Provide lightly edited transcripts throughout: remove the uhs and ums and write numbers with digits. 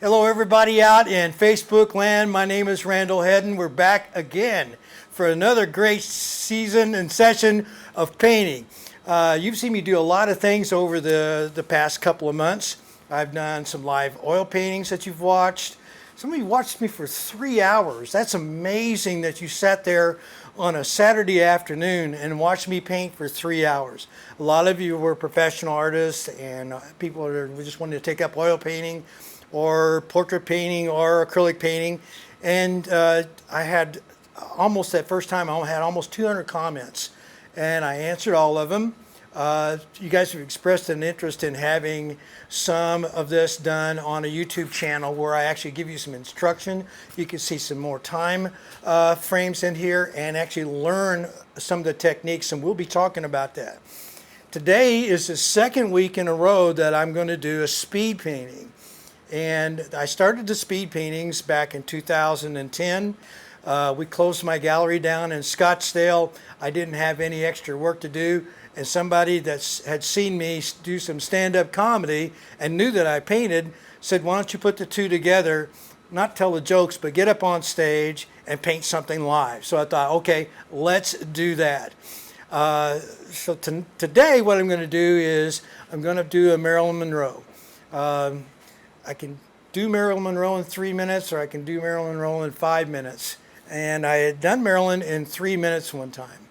Hello everybody out in Facebook land. My name is Randall Hedden. We're back again for another great season and session of painting. You've seen me do a lot of things over the past couple of months. I've done some live oil paintings that you've watched. Somebody watched me for 3 hours. That's amazing that you sat there on a Saturday afternoon and watched me paint for 3 hours. A lot of you were professional artists and people who just wanted to take up oil painting or portrait painting or acrylic painting. And I had almost, that first time, I had almost 200 comments and I answered all of them. You guys have expressed an interest in having some of this done on a YouTube channel where I actually give you some instruction. You can see some more time frames in here and actually learn some of the techniques, and we'll be talking about that. Today is the second week in a row that I'm going to do a speed painting. And I started the speed paintings back in 2010. We closed my gallery down in Scottsdale. I didn't have any extra work to do. And somebody that had seen me do some stand-up comedy and knew that I painted said, why don't you put the two together, not tell the jokes, but get up on stage and paint something live. So I thought, okay, let's do that. Today what I'm going to do is I'm going to do a Marilyn Monroe. I can do Marilyn Monroe in 3 minutes, or I can do Marilyn Monroe in 5 minutes. And I had done Marilyn in 3 minutes one time.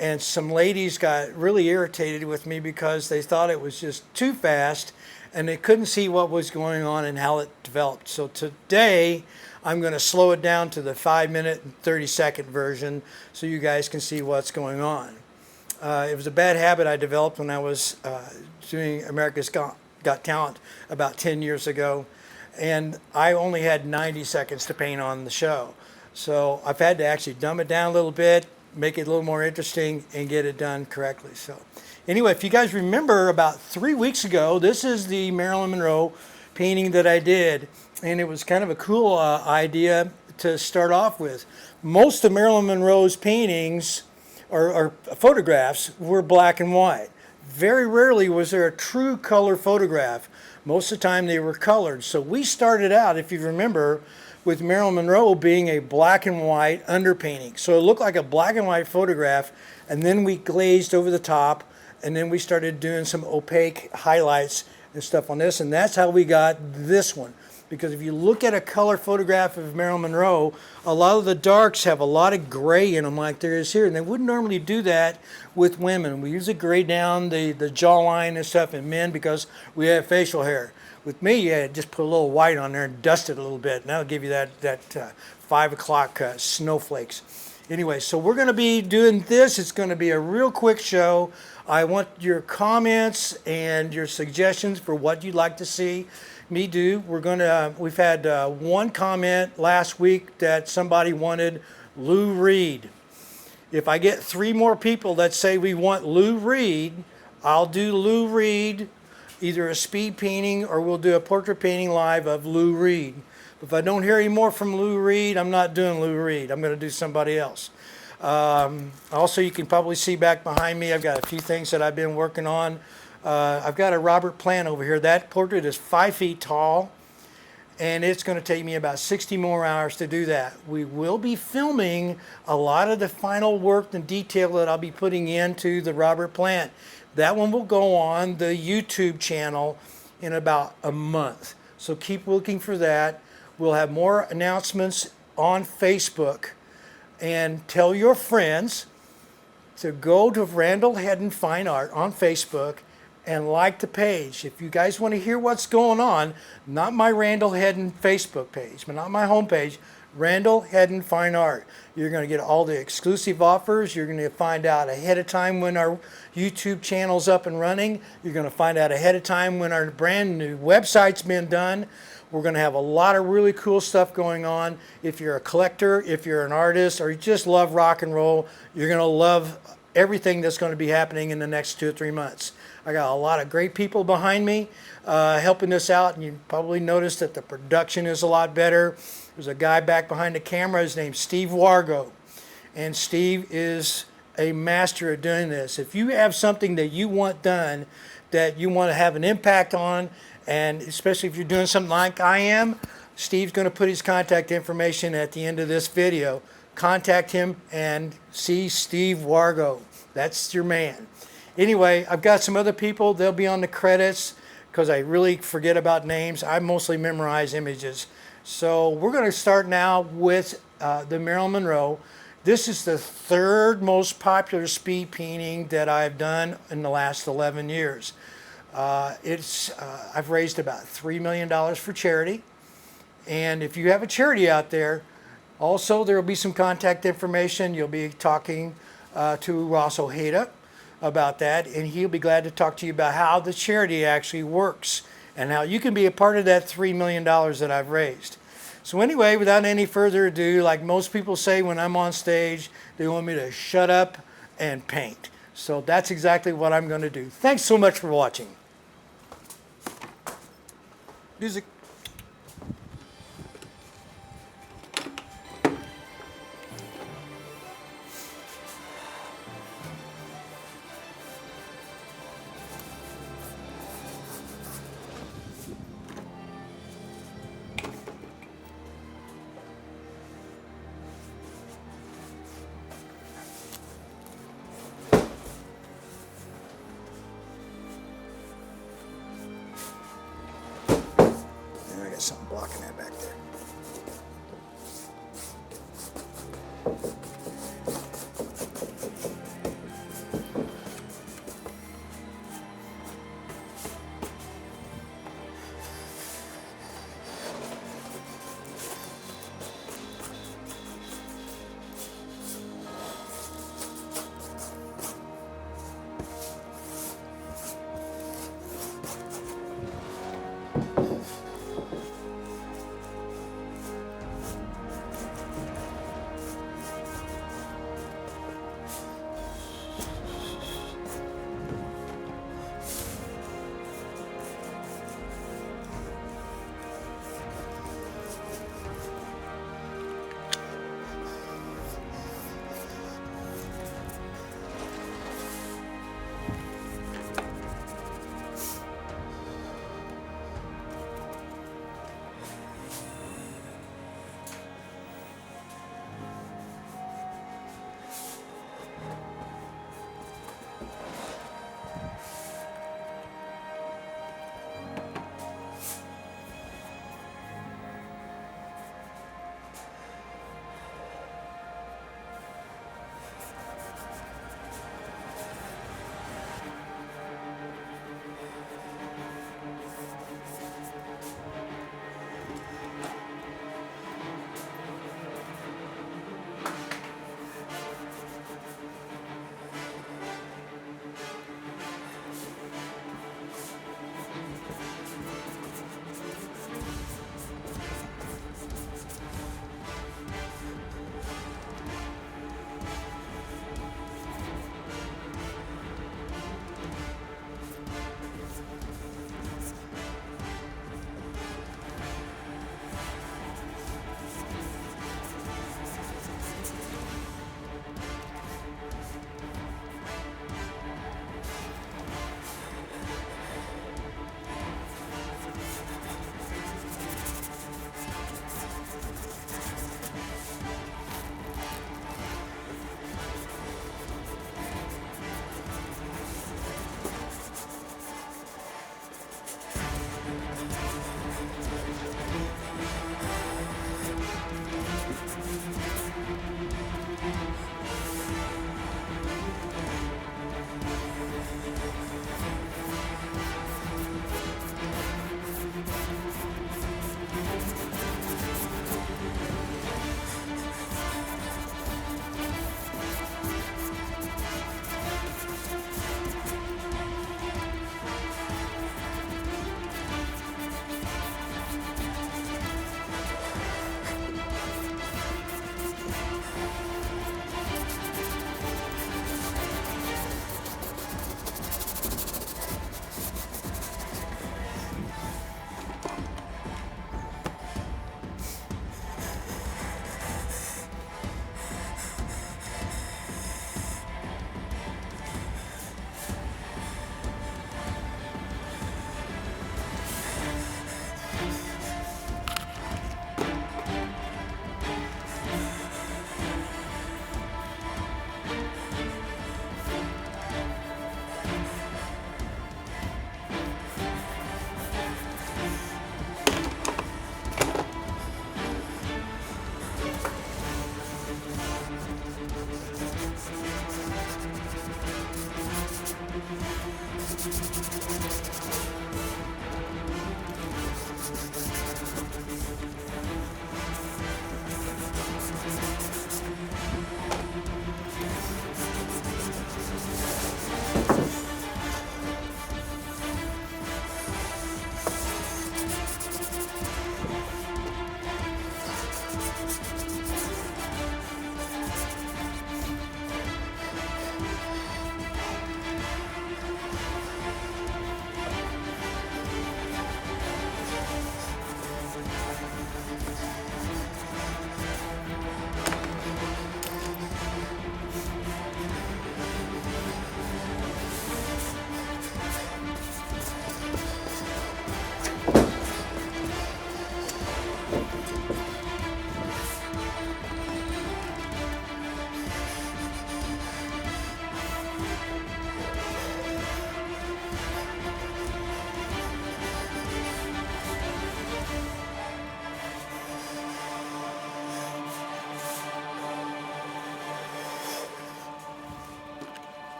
And some ladies got really irritated with me because they thought it was just too fast and they couldn't see what was going on and how it developed. So today I'm going to slow it down to the 5-minute and 30-second version so you guys can see what's going on. It was a bad habit I developed when I was doing America's Got Talent about 10 years ago, and I only had 90 seconds to paint on the show. So I've had to actually dumb it down a little bit, make it a little more interesting, and get it done correctly. So anyway, if you guys remember, about 3 weeks ago, this is the Marilyn Monroe painting that I did, and it was kind of a cool idea to start off with. Most of Marilyn Monroe's paintings or photographs were black and white. Very rarely was there a true color photograph. Most of the time they were colored. So we started out, if you remember, with Marilyn Monroe being a black and white underpainting. So it looked like a black and white photograph, and then we glazed over the top, and then we started doing some opaque highlights and stuff on this, and that's how we got this one. Because if you look at a color photograph of Marilyn Monroe, a lot of the darks have a lot of gray in them like there is here, and they wouldn't normally do that with women. We usually gray down the jawline and stuff in men because we have facial hair. With me, yeah, just put a little white on there and dust it a little bit, and that'll give you that 5 o'clock snowflakes. Anyway, so we're going to be doing this. It's going to be a real quick show. I want your comments and your suggestions for what you'd like to see me do. We've had one comment last week that somebody wanted Lou Reed. If I get 3 more people that say we want Lou Reed, I'll do Lou Reed, either a speed painting or we'll do a portrait painting live of Lou Reed. If I don't hear any more from Lou Reed, I'm not doing Lou Reed. I'm going to do somebody else. Also, you can probably see back behind me, I've got a few things that I've been working on. I've got a Robert Plant over here. That portrait is 5 feet tall, and it's going to take me about 60 more hours to do that. We will be filming a lot of the final work and detail that I'll be putting into the Robert Plant. That one will go on the YouTube channel in about a month. So keep looking for that. We'll have more announcements on Facebook. And tell your friends to go to Randall Hedden Fine Art on Facebook and like the page. If you guys want to hear what's going on, not my Randall Hedden Facebook page, but not my homepage, Randall Hedden Fine Art. You're going to get all the exclusive offers. You're going to find out ahead of time when our YouTube channel's up and running. You're going to find out ahead of time when our brand new website's been done. We're going to have a lot of really cool stuff going on. If you're a collector, if you're an artist, or you just love rock and roll, you're going to love everything that's going to be happening in the next 2 or 3 months. I got a lot of great people behind me helping us out, and you probably noticed that the production is a lot better. There's a guy back behind the camera. His name's Steve Wargo, and Steve is a master at doing this. If you have something that you want done, that you want to have an impact on, And especially if you're doing something like I am, Steve's going to put his contact information at the end of this video. Contact him and see Steve Wargo. That's your man. Anyway, I've got some other people. They'll be on the credits because I really forget about names. I mostly memorize images. So we're going to start now with the Marilyn Monroe. This is the third most popular speed painting that I've done in the last 11 years. I've raised about $3 million for charity. And if you have a charity out there, also there will be some contact information. You'll be talking to Ross Ojeda about that, and he'll be glad to talk to you about how the charity actually works and how you can be a part of that $3 million that I've raised. So anyway, without any further ado, like most people say when I'm on stage, they want me to shut up and paint. So that's exactly what I'm going to do. Thanks so much for watching. Music. I got something blocking that back there.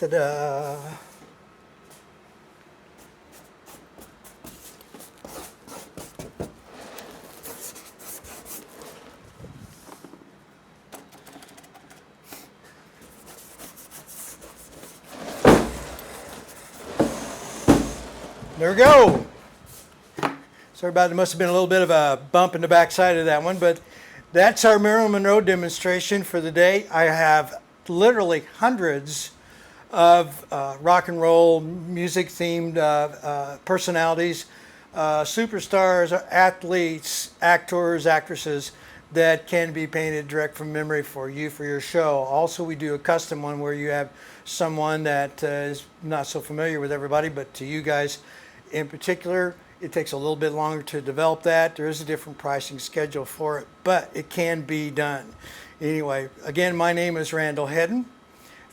Ta-da. There we go. Sorry about it. There must have been a little bit of a bump in the backside of that one, but that's our Marilyn Monroe demonstration for the day. I have literally hundreds of rock and roll music themed personalities, superstars, athletes, actors, actresses that can be painted direct from memory for you for your show. Also, we do a custom one where you have someone that is not so familiar with everybody, but to you guys in particular, it takes a little bit longer to develop that. There is a different pricing schedule for it, but it can be done. Anyway, again, my name is Randall Hedden.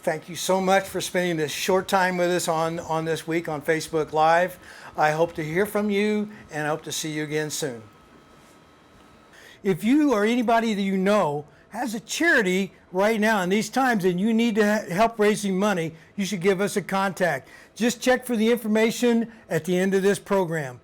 Thank you so much for spending this short time with us on this week on Facebook Live. I hope to hear from you, and I hope to see you again soon. If you or anybody that you know has a charity right now in these times and you need to help raising money, you should give us a contact. Just check for the information at the end of this program.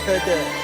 Ta-da.